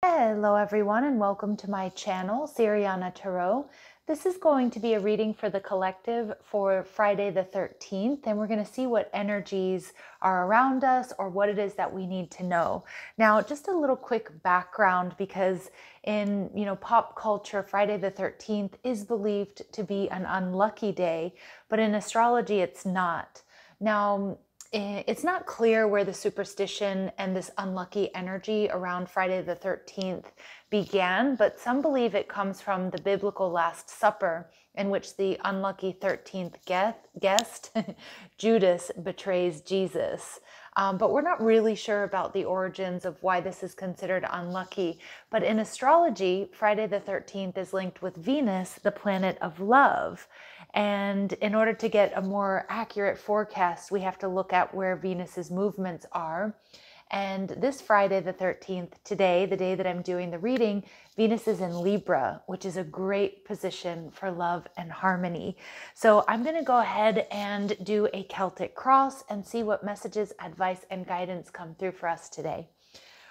Hello everyone and welcome to my channel, Siriana Tarot. This is going to be a reading for the collective for Friday the 13th, and we're going to see what energies are around us or what it is that we need to know. Now, just a little quick background, because in pop culture, Friday the 13th is believed to be an unlucky day, but in astrology it's not. Now, it's not clear where the superstition and this unlucky energy around Friday the 13th began, but some believe it comes from the biblical Last Supper, in which the unlucky 13th guest, Judas, betrays Jesus. But we're not really sure about the origins of why this is considered unlucky. But in astrology, Friday the 13th is linked with Venus, the planet of love. And in order to get a more accurate forecast, we have to look at where Venus's movements are. And this Friday the 13th, today, the day that I'm doing the reading, Venus is in Libra, which is a great position for love and harmony. So I'm going to go ahead and do a Celtic cross and see what messages, advice, and guidance come through for us today.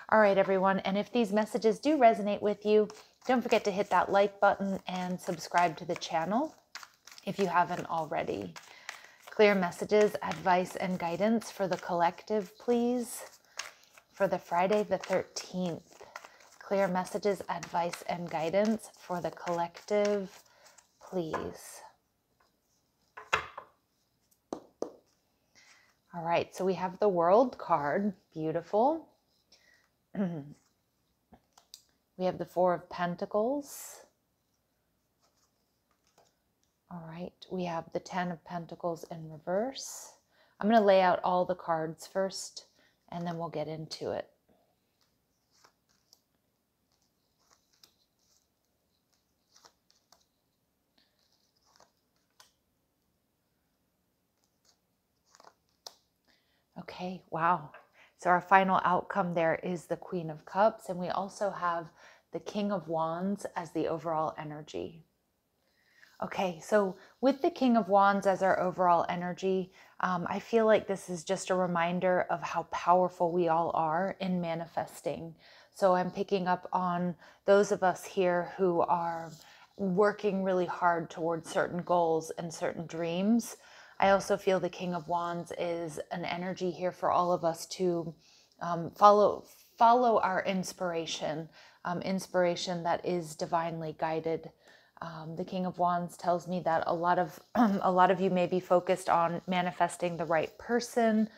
All right, everyone. And if these messages do resonate with you, don't forget to hit that like button and subscribe to the channel if you haven't already. Clear messages, advice, and guidance for the collective, please. For the Friday the 13th. Clear messages, advice, and guidance for the collective, please. All right, so we have the World card. Beautiful. We have the Four of Pentacles. All right, we have the Ten of Pentacles in reverse. I'm going to lay out all the cards first, and then we'll get into it. Okay, wow. So our final outcome there is the Queen of Cups, and we also have the King of Wands as the overall energy. Okay, so with the King of Wands as our overall energy, I feel like this is just a reminder of how powerful we all are in manifesting. So I'm picking up on those of us here who are working really hard towards certain goals and certain dreams. I also feel the King of Wands is an energy here for all of us to follow our inspiration, inspiration that is divinely guided. The King of Wands tells me that a lot of you may be focused on manifesting the right person,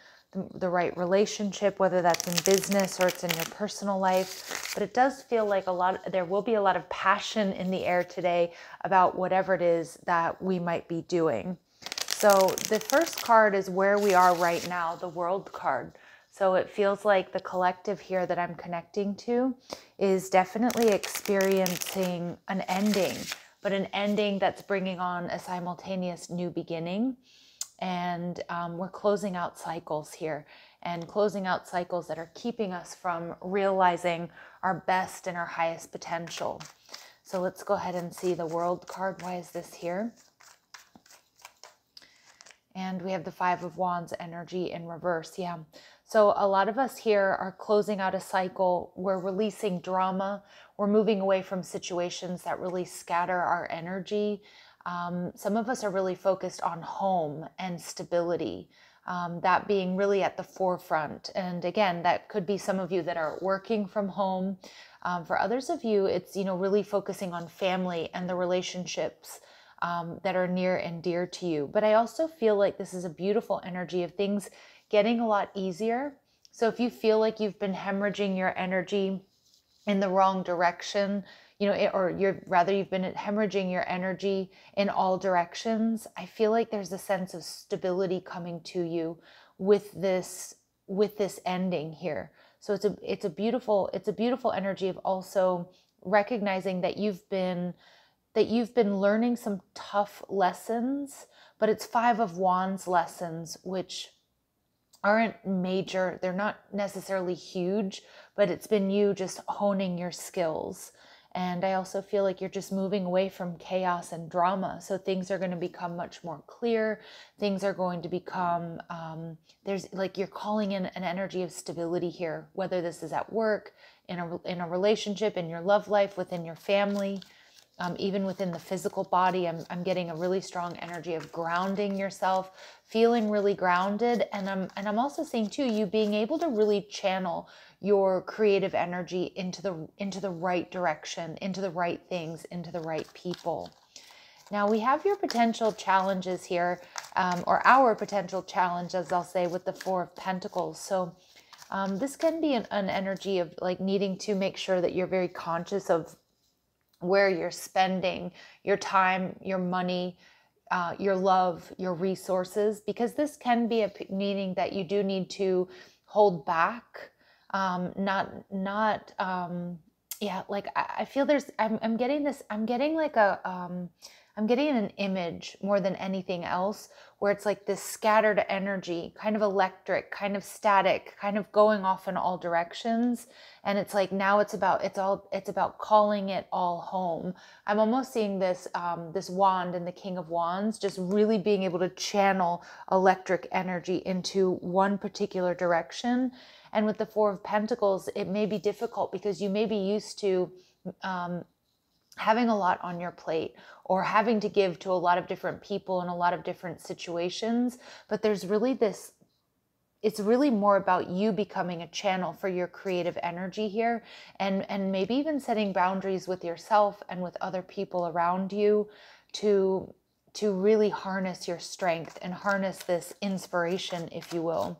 the right relationship, whether that's in business or it's in your personal life. But it does feel like there will be a lot of passion in the air today about whatever it is that we might be doing. So the first card is where we are right now, the World card. So it feels like the collective here that I'm connecting to is definitely experiencing an ending, but an ending that's bringing on a simultaneous new beginning. And we're closing out cycles here, and closing out cycles that are keeping us from realizing our best and our highest potential. So let's go ahead and see the World card. Why is this here? And we have the Five of Wands energy in reverse. Yeah. So a lot of us here are closing out a cycle. We're releasing drama. We're moving away from situations that really scatter our energy. Some of us are really focused on home and stability, that being really at the forefront. And again, that could be some of you that are working from home. For others of you, it's, really focusing on family and the relationships that are near and dear to you. But I also feel like this is a beautiful energy of things getting a lot easier. So if you feel like you've been hemorrhaging your energy in the wrong direction, you've been hemorrhaging your energy in all directions, I feel like there's a sense of stability coming to you with this ending here. So it's a beautiful energy of also recognizing that you've been learning some tough lessons, but it's Five of Wands lessons, which aren't major. They're not necessarily huge, but it's been you just honing your skills. And I also feel like you're just moving away from chaos and drama. So things are going to become much more clear. Things are going to become, you're calling in an energy of stability here, whether this is at work, in a relationship, in your love life, within your family, even within the physical body. I'm getting a really strong energy of grounding yourself, feeling really grounded. And I'm also seeing too, you being able to really channel your creative energy into the right direction, into the right things, into the right people. Now we have your potential challenges here, or our potential challenge, as I'll say, with the Four of Pentacles. So this can be an energy of like needing to make sure that you're very conscious of where you're spending your time, your money, your love, your resources, because this can be a meaning that you do need to hold back. Yeah, like I feel I'm getting this, I'm getting like I'm getting an image more than anything else where it's like this scattered energy, kind of electric, kind of static, kind of going off in all directions. And it's like now it's about calling it all home. I'm almost seeing this this wand and the King of Wands just really being able to channel electric energy into one particular direction. And with the Four of Pentacles, it may be difficult because you may be used to having a lot on your plate or having to give to a lot of different people in a lot of different situations. But there's really this, it's really more about you becoming a channel for your creative energy here, and maybe even setting boundaries with yourself and with other people around you to really harness your strength and harness this inspiration, if you will.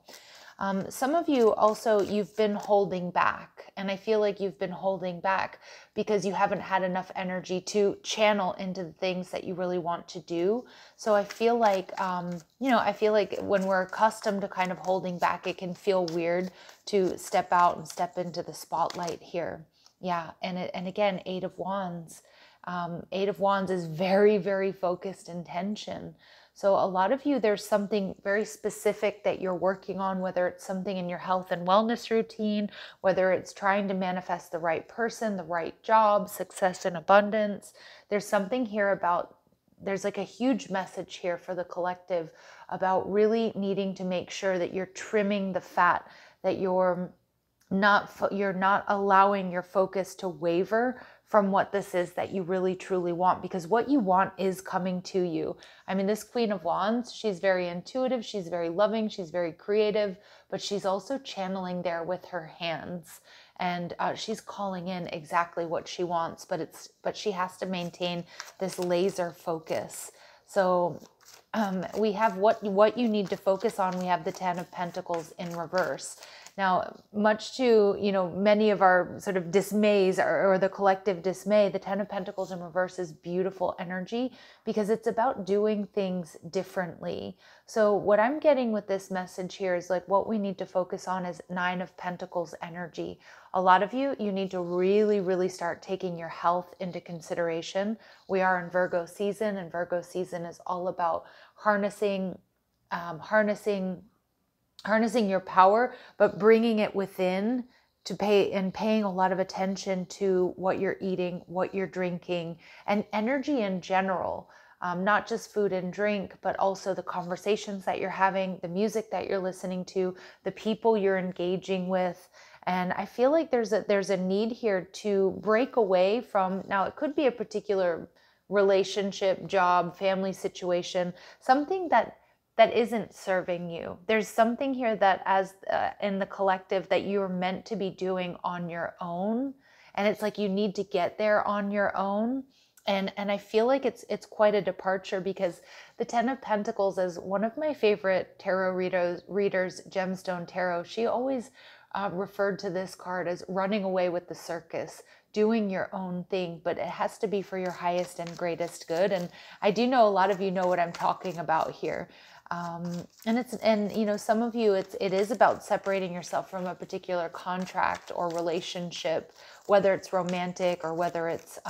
Some of you also, you've been holding back, and I feel like you've been holding back because you haven't had enough energy to channel into the things that you really want to do. So I feel like, I feel like when we're accustomed to kind of holding back, it can feel weird to step out and step into the spotlight here. Yeah, and again, Eight of Wands. Eight of Wands is very, very focused intention. So a lot of you, there's something very specific that you're working on, whether it's something in your health and wellness routine, whether it's trying to manifest the right person, the right job, success and abundance. There's something here about, there's like a huge message here for the collective about really needing to make sure that you're trimming the fat, that you're not allowing your focus to waver from what this is that you really truly want, because what you want is coming to you. I mean, this Queen of Wands, she's very intuitive, she's very loving, she's very creative, but she's also channeling there with her hands, and she's calling in exactly what she wants, but she has to maintain this laser focus. So we have what you need to focus on. We have the Ten of Pentacles in reverse. Now, much to, many of our sort of dismays or the collective dismay, the Ten of Pentacles in reverse is beautiful energy because it's about doing things differently. So what I'm getting with this message here is like what we need to focus on is Nine of Pentacles energy. A lot of you need to really, really start taking your health into consideration. We are in Virgo season, and Virgo season is all about harnessing your power, but bringing it within paying a lot of attention to what you're eating, what you're drinking, and energy in general. Not just food and drink, but also the conversations that you're having, the music that you're listening to, the people you're engaging with. And I feel like there's a need here to break away from, now it could be a particular relationship, job, family situation, something that isn't serving you. There's something here that as in the collective that you're meant to be doing on your own. And it's like you need to get there on your own. And I feel like it's quite a departure, because the Ten of Pentacles is one of my favorite tarot readers, Gemstone Tarot. She always referred to this card as running away with the circus, doing your own thing, but it has to be for your highest and greatest good. And I do know a lot of you know what I'm talking about here. And some of you, it is about separating yourself from a particular contract or relationship, whether it's romantic or whether it's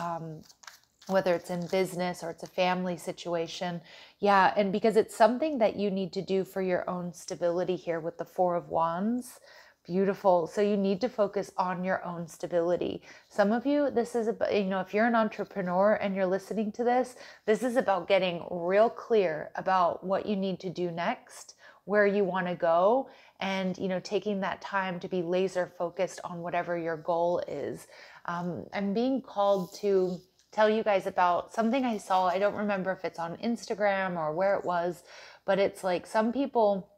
in business or it's a family situation. Yeah. And because it's something that you need to do for your own stability here with the Four of Wands. Beautiful. So you need to focus on your own stability. Some of you, this is about, if you're an entrepreneur and you're listening to this, this is about getting real clear about what you need to do next, where you want to go, and, you know, taking that time to be laser focused on whatever your goal is. I'm being called to tell you guys about something I saw. I don't remember if it's on Instagram or where it was, but it's like some people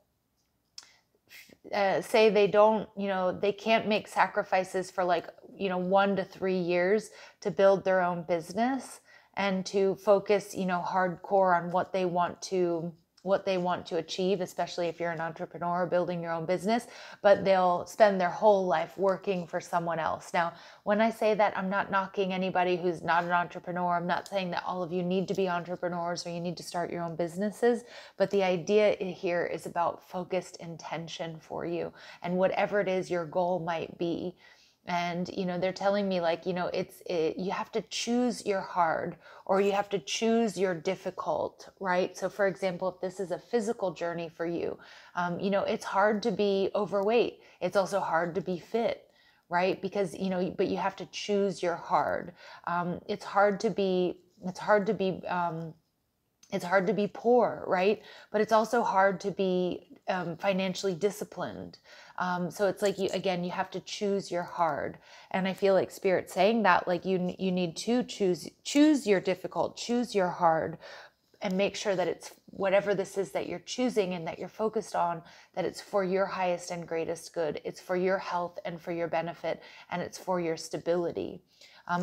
say they don't, you know, they can't make sacrifices for like, you know, 1 to 3 years to build their own business and to focus, you know, hardcore on what they want to achieve, especially if you're an entrepreneur building your own business, but they'll spend their whole life working for someone else. Now, when I say that, I'm not knocking anybody who's not an entrepreneur. I'm not saying that all of you need to be entrepreneurs or you need to start your own businesses, but the idea here is about focused intention for you and whatever it is your goal might be. And, you know, they're telling me like, you know, you have to choose your hard or you have to choose your difficult, right? So for example, if this is a physical journey for you, you know, it's hard to be overweight. It's also hard to be fit, right? Because, you know, but you have to choose your hard. It's hard to be poor, right? But it's also hard to be financially disciplined. So it's like, you have to choose your hard. And I feel like Spirit saying that, like you need to choose your difficult, choose your hard, and make sure that it's whatever this is that you're choosing and that you're focused on, that it's for your highest and greatest good. It's for your health and for your benefit, and it's for your stability.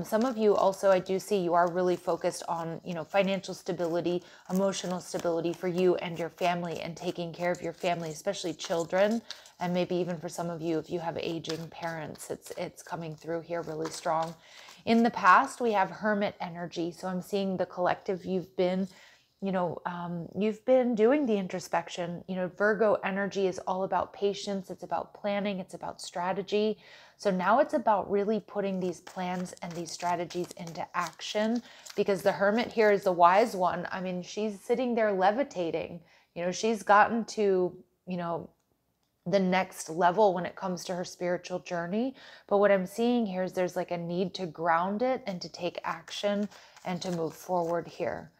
Some of you also, I do see you are really focused on, you know, financial stability, emotional stability for you and your family, and taking care of your family, especially children. And maybe even for some of you, if you have aging parents, it's coming through here really strong. In the past, we have Hermit energy. So I'm seeing the collective, you've been doing the introspection. You know, Virgo energy is all about patience. It's about planning. It's about strategy. So now it's about really putting these plans and these strategies into action, because the Hermit here is the wise one. I mean, she's sitting there levitating. You know, she's gotten to, you know, the next level when it comes to her spiritual journey. But what I'm seeing here is there's like a need to ground it and to take action and to move forward here.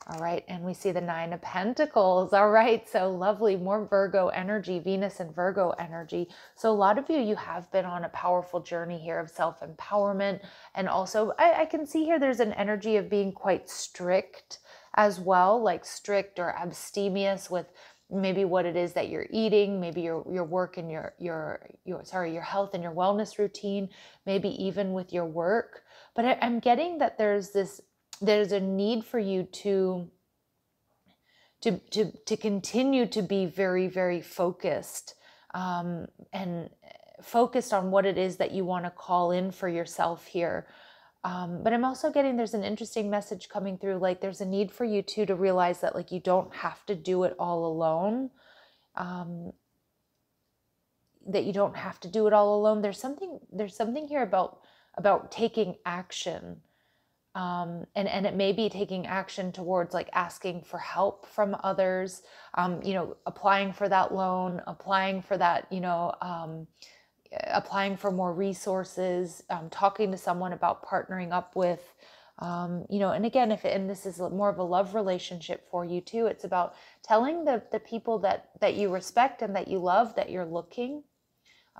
All right, and we see the 9 of Pentacles. All right, so lovely, more Virgo energy, Venus and Virgo energy. So a lot of you have been on a powerful journey here of self-empowerment. And also, I can see here there's an energy of being quite strict as well, like strict or abstemious with maybe what it is that you're eating, maybe your work and your health and your wellness routine, maybe even with your work. But I'm getting that there's a need for you to continue to be very, very focused, and focused on what it is that you want to call in for yourself here. But I'm also getting there's an interesting message coming through, like there's a need for you to realize that like you don't have to do it all alone. That you don't have to do it all alone. There's something here about taking action. And it may be taking action towards like asking for help from others, you know, applying for that loan, applying for that, you know, applying for more resources, talking to someone about partnering up with, you know, and again, and this is more of a love relationship for you too, it's about telling the people that you respect and that you love that you're looking.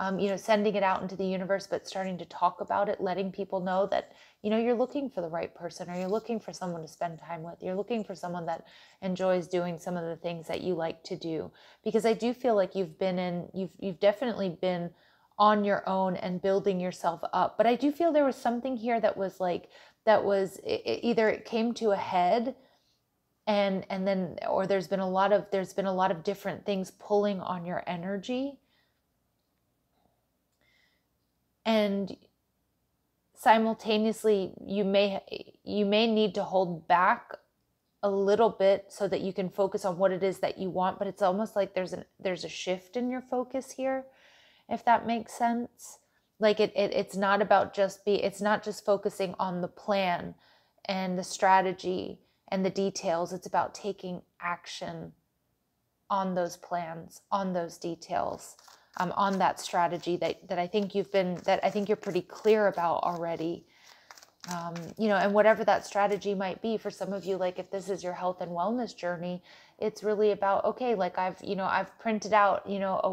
You know, sending it out into the universe, but starting to talk about it, letting people know that, you know, you're looking for the right person, or you're looking for someone to spend time with. You're looking for someone that enjoys doing some of the things that you like to do. Because I do feel like you've definitely been on your own and building yourself up. But I do feel there was something here that was either it came to a head, and then, or there's been a lot of different things pulling on your energy. And simultaneously, you may need to hold back a little bit so that you can focus on what it is that you want. But it's almost like there's a shift in your focus here, if that makes sense. Like it's not just focusing on the plan and the strategy and the details. It's about taking action on those plans, on those details. On that strategy that I think you're pretty clear about already. You know, and whatever that strategy might be for some of you, like if this is your health and wellness journey, it's really about, okay, like I've printed out, you know, a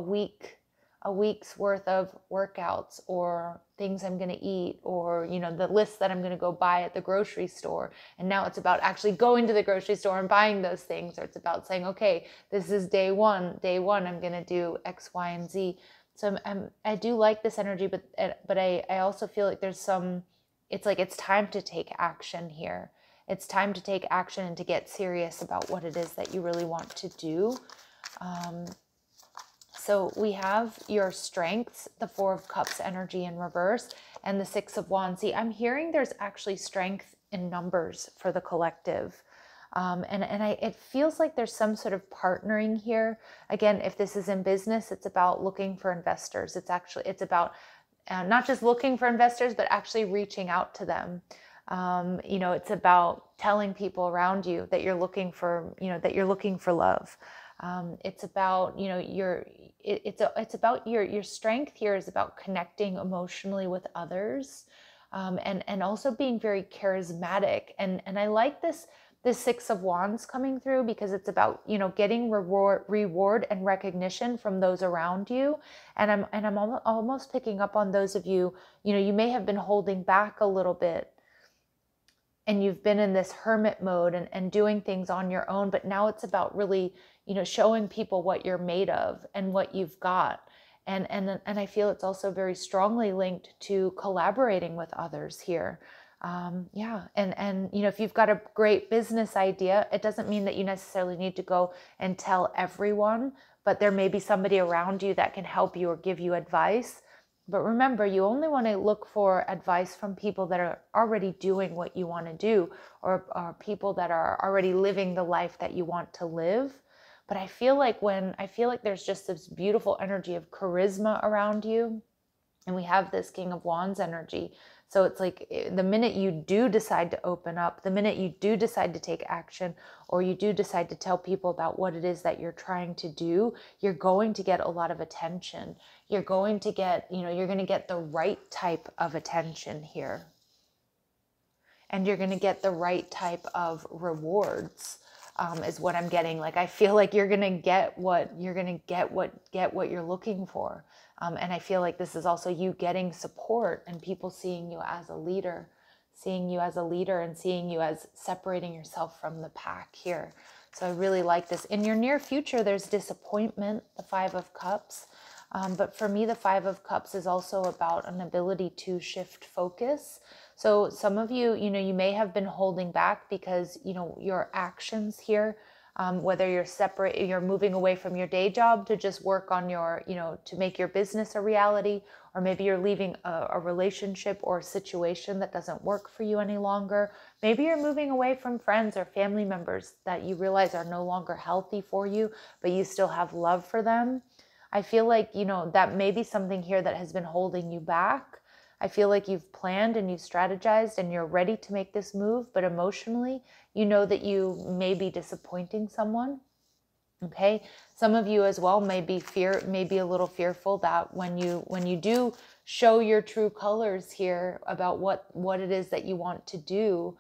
week's worth of workouts or things I'm going to eat, or, you know, the list that I'm going to go buy at the grocery store. And now it's about actually going to the grocery store and buying those things. Or it's about saying, okay, this is day one, I'm going to do X, Y, and Z. So I do like this energy, but I also feel like there's some, it's like it's time to take action here. It's time to take action and to get serious about what it is that you really want to do. So we have your strengths, the Four of Cups energy in reverse, and the Six of Wands. See, I'm hearing there's actually strength in numbers for the collective. It feels like there's some sort of partnering here. Again, if this is in business, it's about looking for investors. It's about not just looking for investors, but actually reaching out to them. You know, it's about telling people around you that you're looking for, you know, that you're looking for love. It's about, you know, it's about your strength here is about connecting emotionally with others, and also being very charismatic. And I like this Six of Wands coming through, because it's about, you know, getting reward and recognition from those around you. And I'm almost picking up on those of you, you know, you may have been holding back a little bit, and you've been in this hermit mode and doing things on your own, but now it's about really, you know, showing people what you're made of and what you've got. And I feel it's also very strongly linked to collaborating with others here. Yeah. And, you know, if you've got a great business idea, it doesn't mean that you necessarily need to go and tell everyone, but there may be somebody around you that can help you or give you advice. But remember, you only want to look for advice from people that are already doing what you want to do, or people that are already living the life that you want to live. But I feel like there's just this beautiful energy of charisma around you, and we have this King of Wands energy. So it's like the minute you do decide to open up, the minute you do decide to take action, or you do decide to tell people about what it is that you're trying to do, you're going to get a lot of attention. You're going to get, you know, you're going to get the right type of attention here. And you're going to get the right type of rewards, is what I'm getting. Like, I feel like you're going to get what you're looking for. And I feel like this is also you getting support and people seeing you as a leader, and seeing you as separating yourself from the pack here. So I really like this. In your near future, there's disappointment, the Five of Cups. But for me, the Five of Cups is also about an ability to shift focus. So some of you, you know, you may have been holding back because, you know, your actions here, whether you're moving away from your day job to just work on your, you know, to make your business a reality, or maybe you're leaving a relationship or a situation that doesn't work for you any longer. Maybe you're moving away from friends or family members that you realize are no longer healthy for you, but you still have love for them. I feel like, you know, that may be something here that has been holding you back. I feel like you've planned and you've strategized and you're ready to make this move, but emotionally, you know that you may be disappointing someone. Okay. Some of you as well may be a little fearful that when you do show your true colors here about what it is that you want to do,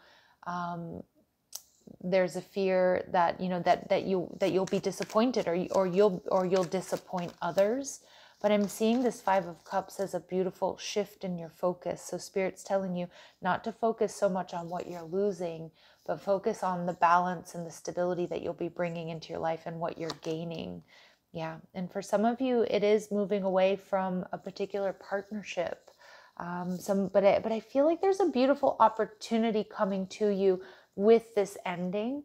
there's a fear that, you know, that you'll be disappointed, or you'll disappoint others. But I'm seeing this Five of Cups as a beautiful shift in your focus. So Spirit's telling you not to focus so much on what you're losing, but focus on the balance and the stability that you'll be bringing into your life and what you're gaining. Yeah. And for some of you, it is moving away from a particular partnership. But I feel like there's a beautiful opportunity coming to you with this ending.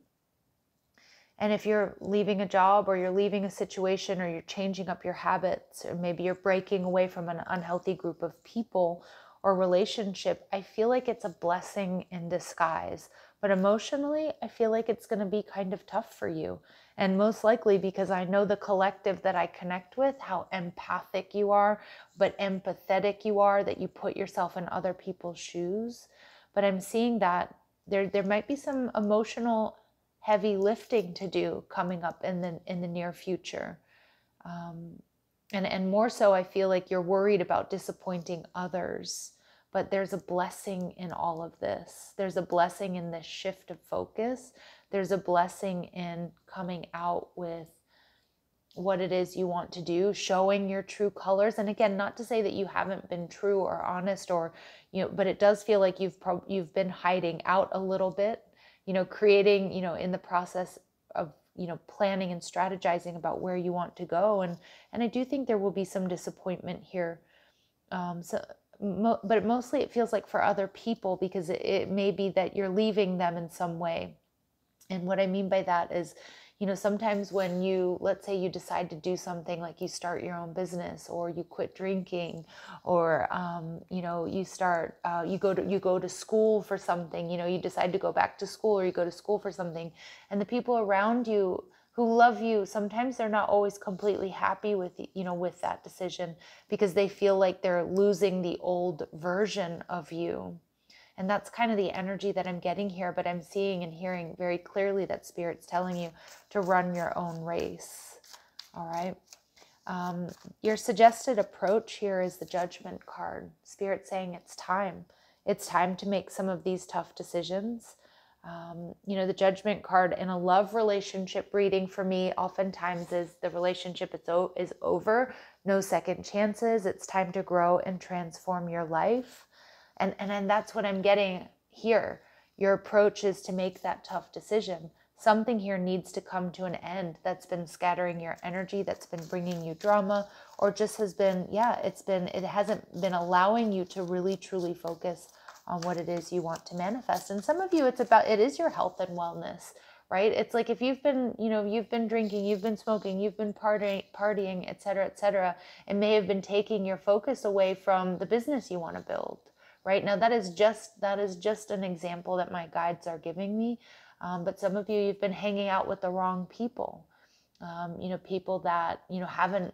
And if you're leaving a job, or you're leaving a situation, or you're changing up your habits, or maybe you're breaking away from an unhealthy group of people or relationship, I feel like it's a blessing in disguise. But emotionally, I feel like it's going to be kind of tough for you. And most likely because I know the collective that I connect with, how empathic you are, but empathetic you are, that you put yourself in other people's shoes. But I'm seeing that there might be some emotional heavy lifting to do coming up in the near future. And more so, I feel like you're worried about disappointing others but there's a blessing in all of this. There's a blessing in this shift of focus. There's a blessing in coming out with what it is you want to do, showing your true colors. And again, not to say that you haven't been true or honest, or, you know, but it does feel like you've been hiding out a little bit, you know, creating, you know, in the process of, you know, planning and strategizing about where you want to go. And I do think there will be some disappointment here. But mostly it feels like for other people, because it may be that you're leaving them in some way. And what I mean by that is, you know, sometimes when you, let's say you decide to do something, like you start your own business, or you quit drinking, or, you know, you start, you go to school for something, you know, you decide to go back to school, or you go to school for something, and the people around you who love you, sometimes they're not always completely happy with, you know, with that decision, because they feel like they're losing the old version of you. And that's kind of the energy that I'm getting here, but I'm seeing and hearing very clearly that Spirit's telling you to run your own race. All right. Your suggested approach here is the Judgment card. Spirit saying it's time. It's time to make some of these tough decisions. You know, the Judgment card in a love relationship reading for me oftentimes is the relationship is over, no second chances. It's time to grow and transform your life. And that's what I'm getting here. Your approach is to make that tough decision. Something here needs to come to an end that's been scattering your energy, that's been bringing you drama, or just has been, it hasn't been allowing you to really truly focus on what it is you want to manifest. And some of you, it is your health and wellness, right? It's like if you've been, you know, you've been drinking, you've been smoking, you've been partying, et cetera, it may have been taking your focus away from the business you want to build. Right now, that is just an example that my guides are giving me. But some of you, you've been hanging out with the wrong people. You know, people that, you know, haven't,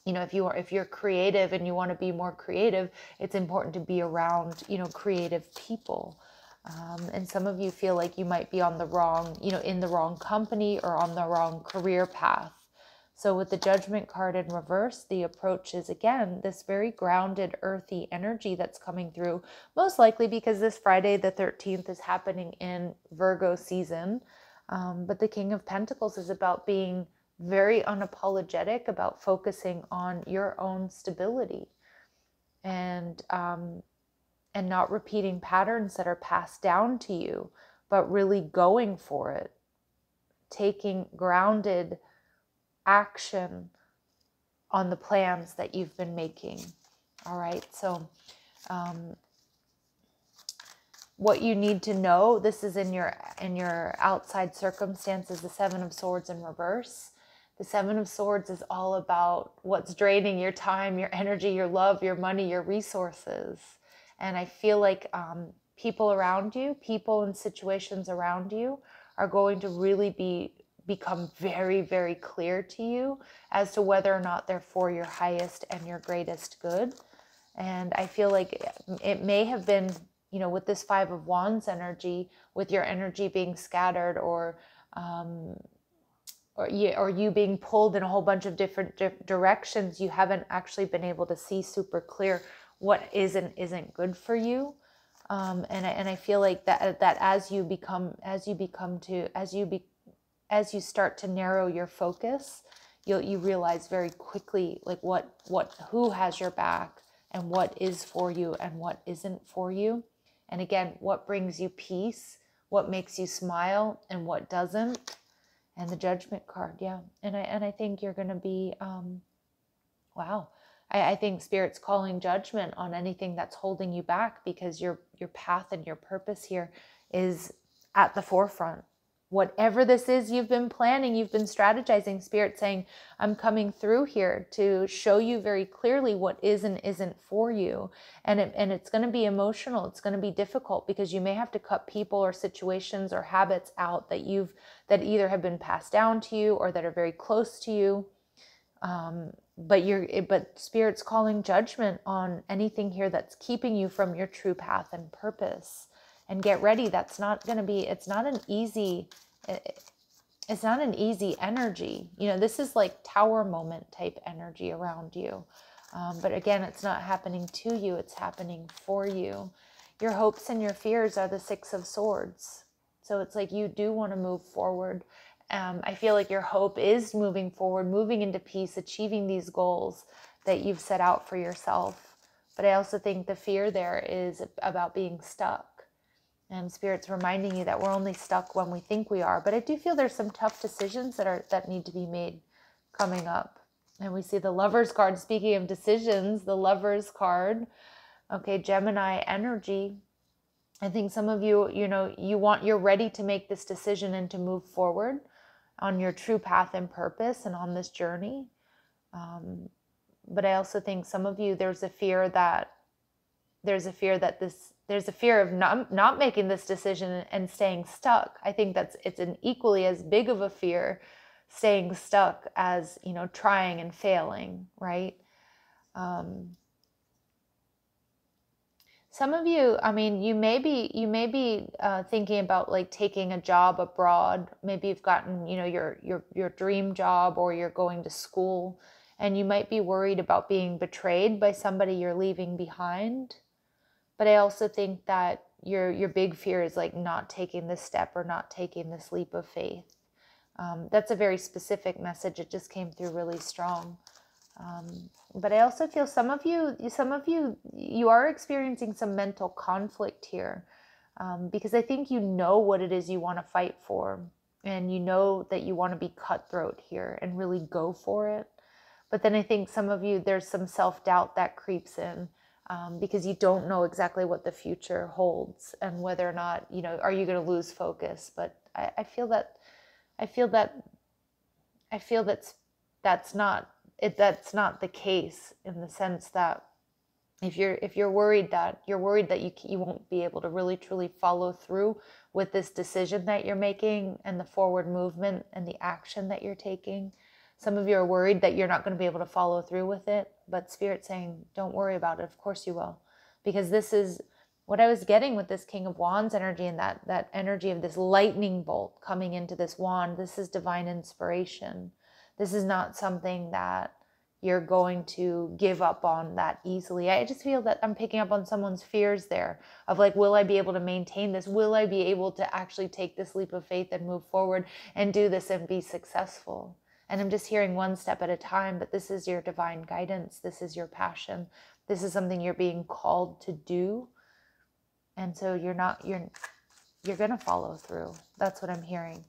you know, if you're creative and you want to be more creative, it's important to be around, you know, creative people. And some of you feel like you might be on the wrong, you know, in the wrong company or on the wrong career path. So with the Judgment card in reverse, the approach is, again, this very grounded, earthy energy that's coming through, most likely because this Friday the 13th is happening in Virgo season. But the King of Pentacles is about being very unapologetic about focusing on your own stability and not repeating patterns that are passed down to you, but really going for it, taking grounded action on the plans that you've been making. All right. So what you need to know, this is in your outside circumstances, the Seven of Swords in reverse. The Seven of Swords is all about what's draining your time, your energy, your love, your money, your resources. And I feel like people around you, people and situations around you are going to really become very, very clear to you as to whether or not they're for your highest and your greatest good. And I feel like it may have been, you know, with this Five of Wands energy, with your energy being scattered, or you being pulled in a whole bunch of different directions, you haven't actually been able to see super clear what is and isn't good for you. And I feel like that as you start to narrow your focus, you realize very quickly like who has your back and what is for you and what isn't for you. And again, what brings you peace, what makes you smile and what doesn't. And the Judgment card, yeah. And I think you're going to be, wow. I think Spirit's calling judgment on anything that's holding you back, because your path and your purpose here is at the forefront. Whatever this is you've been planning, you've been strategizing, Spirit saying, I'm coming through here to show you very clearly what is and isn't for you. And it's going to be emotional. It's going to be difficult, because you may have to cut people or situations or habits out that either have been passed down to you or that are very close to you. But Spirit's calling judgment on anything here that's keeping you from your true path and purpose. And get ready. It's not an easy energy. You know, this is like tower moment type energy around you. But again, it's not happening to you, it's happening for you. Your hopes and your fears are the Six of Swords. So it's like you do want to move forward. I feel like your hope is moving forward, moving into peace, achieving these goals that you've set out for yourself. But I also think the fear there is about being stuck. And Spirit's reminding you that we're only stuck when we think we are. But I do feel there's some tough decisions that need to be made coming up. And we see the Lover's card. Speaking of decisions, the Lover's card. Okay, Gemini energy. I think some of you, you're ready to make this decision and to move forward on your true path and purpose and on this journey. But I also think some of you, there's a fear of not making this decision and staying stuck. I think it's an equally as big of a fear staying stuck as, trying and failing, right? Some of you, you may be thinking about like taking a job abroad. Maybe you've gotten, your dream job, or you're going to school, and you might be worried about being betrayed by somebody you're leaving behind. But I also think that your big fear is like not taking this step or not taking this leap of faith. That's a very specific message. It just came through really strong. But I also feel some of you are experiencing some mental conflict here, because I think you know what it is you want to fight for, and you know that you want to be cutthroat here and really go for it. But then I think some of you, there's some self-doubt that creeps in, because you don't know exactly what the future holds and whether or not, are you going to lose focus? But I feel that's not the case, in the sense that if you're worried that you won't be able to really truly follow through with this decision that you're making and the forward movement and the action that you're taking. Some of you are worried that you're not going to be able to follow through with it, but Spirit's saying, don't worry about it. Of course you will, because this is what I was getting with this King of Wands energy, and that energy of this lightning bolt coming into this wand. This is divine inspiration. This is not something that you're going to give up on that easily. I just feel that I'm picking up on someone's fears there of like, will I be able to maintain this? Will I be able to actually take this leap of faith and move forward and do this and be successful? And I'm just hearing one step at a time, but this is your divine guidance. This is your passion. This is something you're being called to do. And so you're going to follow through. That's what I'm hearing.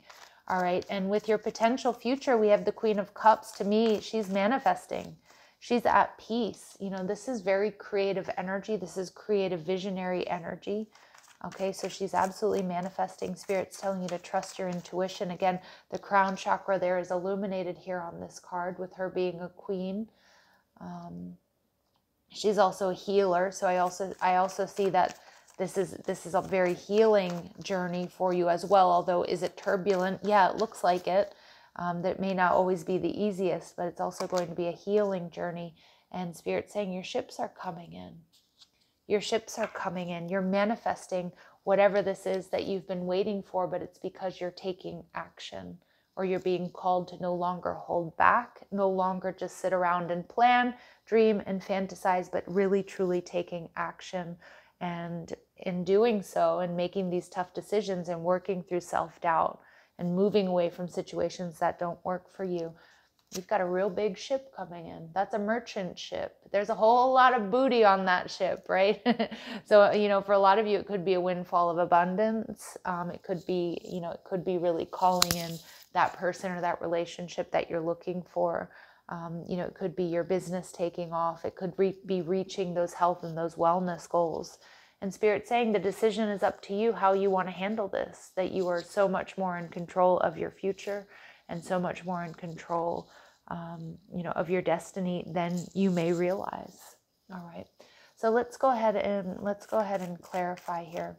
All right. And with your potential future, we have the Queen of Cups. To me, she's manifesting. She's at peace. This is very creative energy. This is creative, visionary energy. Okay, so she's absolutely manifesting. Spirit's telling you to trust your intuition. Again, the crown chakra there is illuminated here on this card with her being a queen. She's also a healer. So I also see that this is a very healing journey for you as well. Although, is it turbulent? Yeah, it looks like it. That may not always be the easiest, but it's also going to be a healing journey. And Spirit's saying your ships are coming in. Your ships are coming in. You're manifesting whatever this is that you've been waiting for, but it's because you're taking action, or you're being called to no longer hold back, no longer just sit around and plan, dream, and fantasize, but really, truly taking action. And in doing so and making these tough decisions and working through self-doubt and moving away from situations that don't work for you, you've got a real big ship coming in. That's a merchant ship. There's a whole lot of booty on that ship, right? So, for a lot of you, it could be a windfall of abundance. It could be, really calling in that person or that relationship that you're looking for. It could be your business taking off. It could be reaching those health and those wellness goals. And Spirit saying the decision is up to you how you want to handle this, that you are so much more in control of your future and so much more in control, of your destiny than you may realize. All right. So let's go ahead and clarify here.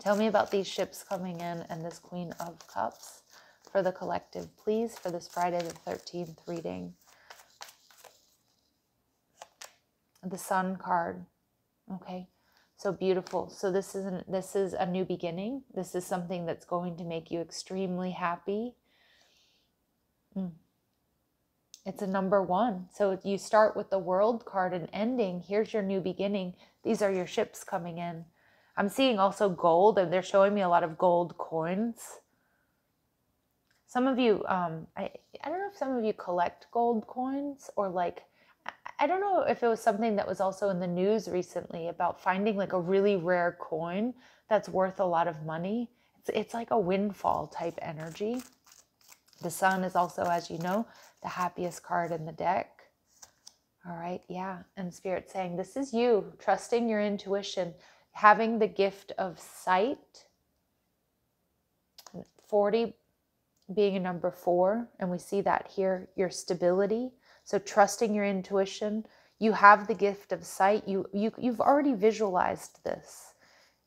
Tell me about these ships coming in and this Queen of Cups for the collective, please, for this Friday the 13th reading. The Sun card. Okay. So beautiful. So this is a new beginning. This is something that's going to make you extremely happy. It's a number 1. So you start with the World card and ending. Here's your new beginning. These are your ships coming in. I'm seeing also gold, and they're showing me a lot of gold coins. Some of you, I don't know if some of you collect gold coins, or like, I don't know if it was something that was also in the news recently about finding like a really rare coin that's worth a lot of money. It's like a windfall type energy. The Sun is also, as you know, the happiest card in the deck. All right, yeah. And Spirit saying, this is you, trusting your intuition, having the gift of sight. 40 being a number 4, and we see that here, your stability. So trusting your intuition, you have the gift of sight. You've already visualized this,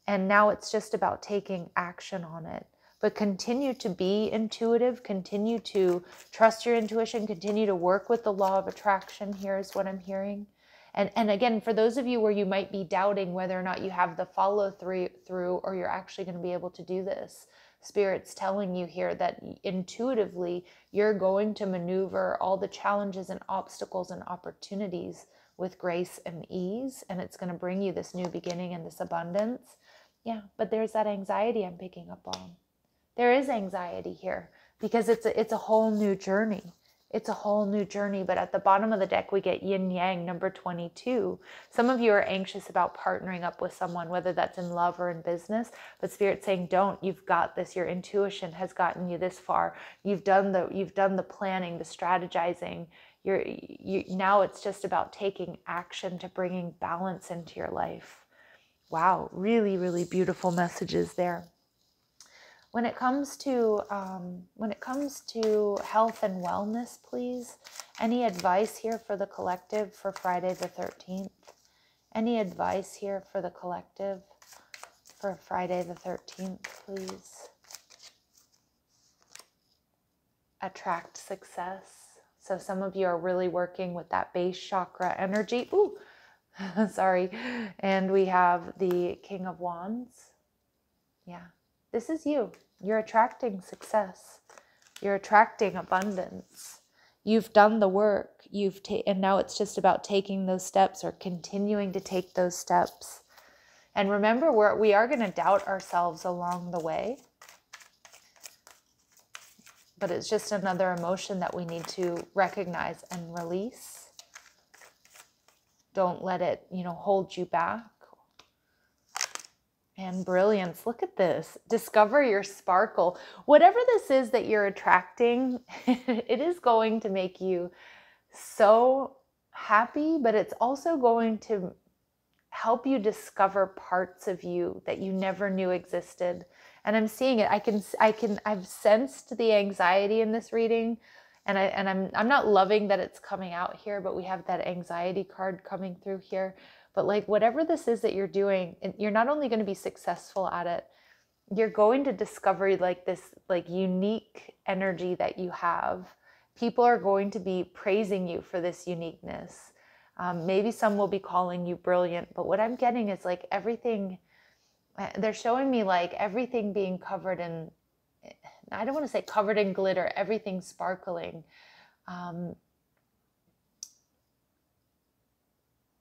and now it's just about taking action on it. But continue to be intuitive, continue to trust your intuition, continue to work with the law of attraction. Here is what I'm hearing. And again, for those of you where you might be doubting whether or not you have the follow through or you're actually going to be able to do this, Spirit's telling you here that intuitively you're going to maneuver all the challenges and obstacles and opportunities with grace and ease, and it's going to bring you this new beginning and this abundance. Yeah, but there's that anxiety I'm picking up on. There is anxiety here because it's a whole new journey. It's a whole new journey, but at the bottom of the deck, we get yin yang, number 22. Some of you are anxious about partnering up with someone, whether that's in love or in business, but Spirit's saying, don't, you've got this. Your intuition has gotten you this far. You've done the planning, the strategizing. Now it's just about taking action to bringing balance into your life. Wow, really, really beautiful messages there. When it comes to health and wellness, please, any advice here for the collective for Friday the 13th? Any advice here for the collective for Friday the 13th, please? Attract success. So some of you are really working with that base chakra energy. Ooh, sorry. And we have the King of Wands. Yeah. This is you. You're attracting success. You're attracting abundance. You've done the work. And now it's just about taking those steps or continuing to take those steps. And remember, we are going to doubt ourselves along the way. But it's just another emotion that we need to recognize and release. Don't let it, hold you back. And brilliance, look at this. Discover your sparkle. Whatever this is that you're attracting, it is going to make you so happy, but it's also going to help you discover parts of you that you never knew existed. And I'm seeing it. I've sensed the anxiety in this reading, and I'm not loving that it's coming out here, but we have that anxiety card coming through here. But like whatever this is that you're doing, you're not only going to be successful at it, you're going to discover like this like unique energy that you have. People are going to be praising you for this uniqueness. Maybe some will be calling you brilliant, but what I'm getting is like everything, they're showing me like everything being covered in, I don't want to say covered in glitter, everything sparkling.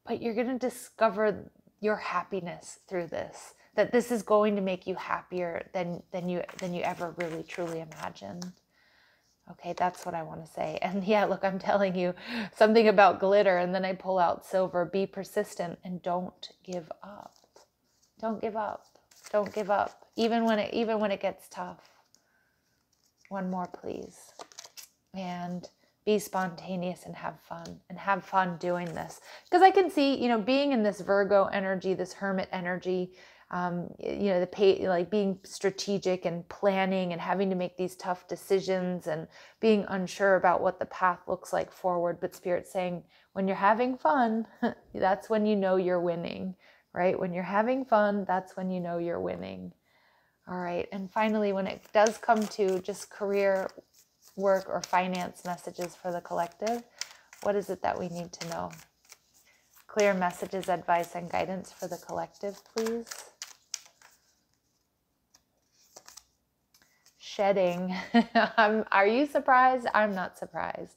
But you're going to discover your happiness through this, that this is going to make you happier than you ever really truly imagined. Okay, that's what I want to say. And yeah, look, I'm telling you something about glitter, and then I pull out silver. Be persistent and don't give up. Don't give up. Don't give up. Even when it gets tough. One more, please. And be spontaneous and have fun doing this. Because I can see, being in this Virgo energy, this hermit energy, like being strategic and planning and having to make these tough decisions and being unsure about what the path looks like forward. But Spirit's saying, when you're having fun, that's when you know you're winning, right? When you're having fun, that's when you know you're winning. All right. And finally, when it does come to just career, work, or finance messages for the collective, what is it that we need to know? Clear messages, advice, and guidance for the collective, please. Shedding. Are you surprised? I'm not surprised.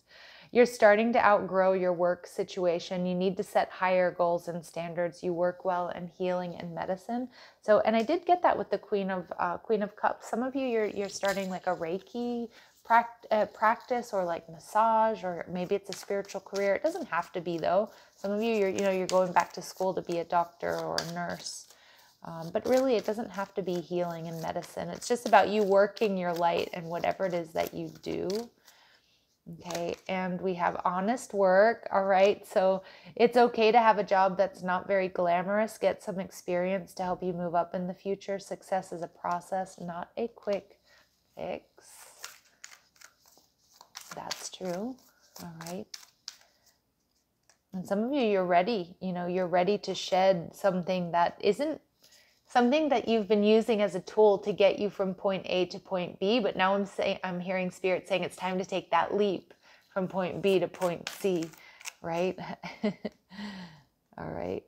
You're starting to outgrow your work situation. You need to set higher goals and standards. You work well in healing and medicine. So, and I did get that with the Queen of Cups. Some of you, you're starting like a Reiki practice, or like massage, or maybe it's a spiritual career. It doesn't have to be though. Some of you, you're going back to school to be a doctor or a nurse. But really, it doesn't have to be healing and medicine. It's just about you working your light and whatever it is that you do. Okay, and we have honest work. All right, so it's okay to have a job that's not very glamorous. Get some experience to help you move up in the future. Success is a process, not a quick fix. That's true. All right. And some of you, you're ready. You're ready to shed something that isn't something that you've been using as a tool to get you from point A to point B, but now I'm hearing Spirit saying it's time to take that leap from point B to point C, right? All right.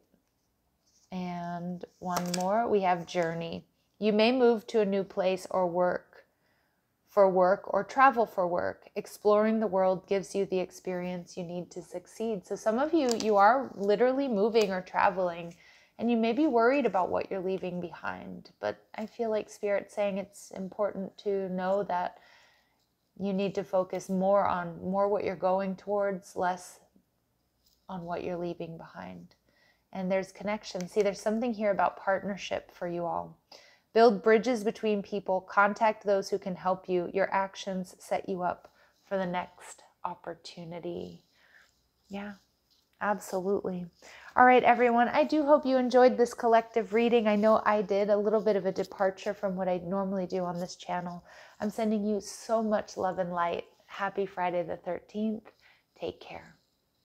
And one more, we have journey. You may move to a new place or work or travel for work. Exploring the world gives you the experience you need to succeed. So some of you, you are literally moving or traveling, and you may be worried about what you're leaving behind, but I feel like Spirit's saying it's important to know that you need to focus more on what you're going towards, less on what you're leaving behind. And there's connection. See, there's something here about partnership for you all. Build bridges between people. Contact those who can help you. Your actions set you up for the next opportunity. Yeah. Absolutely. All right, everyone. I do hope you enjoyed this collective reading. I know I did. A little bit of a departure from what I normally do on this channel. I'm sending you so much love and light. Happy Friday the 13th. Take care.